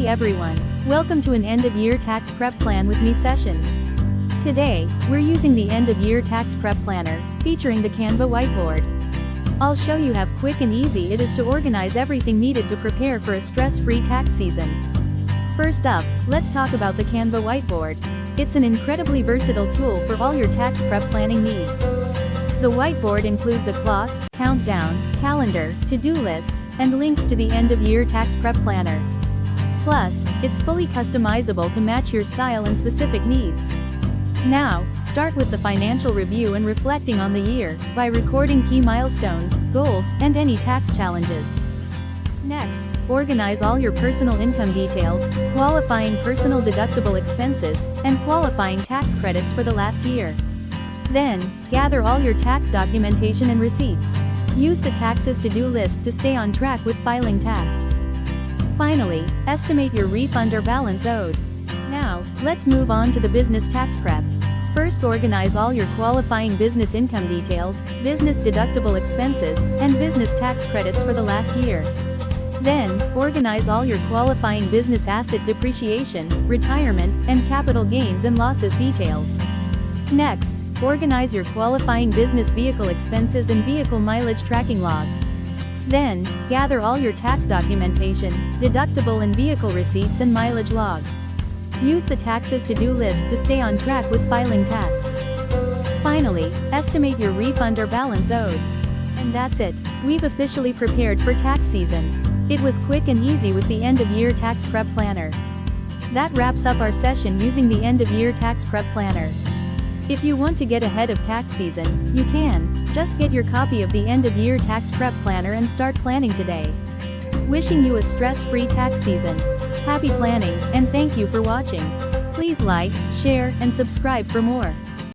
Hey everyone, welcome to an end-of-year tax prep plan with me session. Today, we're using the end-of-year tax prep planner, featuring the Canva whiteboard. I'll show you how quick and easy it is to organize everything needed to prepare for a stress-free tax season. First up, let's talk about the Canva whiteboard. It's an incredibly versatile tool for all your tax prep planning needs. The whiteboard includes a clock, countdown, calendar, to-do list, and links to the end-of-year tax prep planner. Plus, it's fully customizable to match your style and specific needs. Now, start with the financial review and reflecting on the year, by recording key milestones, goals, and any tax challenges. Next, organize all your personal income details, qualifying personal deductible expenses, and qualifying tax credits for the last year. Then, gather all your tax documentation and receipts. Use the taxes to-do list to stay on track with filing tasks. Finally, estimate your refund or balance owed. Now, let's move on to the business tax prep. First, organize all your qualifying business income details, business deductible expenses, and business tax credits for the last year. Then, organize all your qualifying business asset depreciation, retirement, and capital gains and losses details. Next, organize your qualifying business vehicle expenses and vehicle mileage tracking log. Then, gather all your tax documentation, deductible and vehicle receipts and mileage log. Use the taxes to-do list to stay on track with filing tasks. Finally, estimate your refund or balance owed. And that's it. We've officially prepared for tax season. It was quick and easy with the end-of-year tax prep planner. That wraps up our session using the end-of-year tax prep planner. If you want to get ahead of tax season, you can. Just get your copy of the end-of-year tax prep planner and start planning today. Wishing you a stress-free tax season. Happy planning, and thank you for watching. Please like, share, and subscribe for more.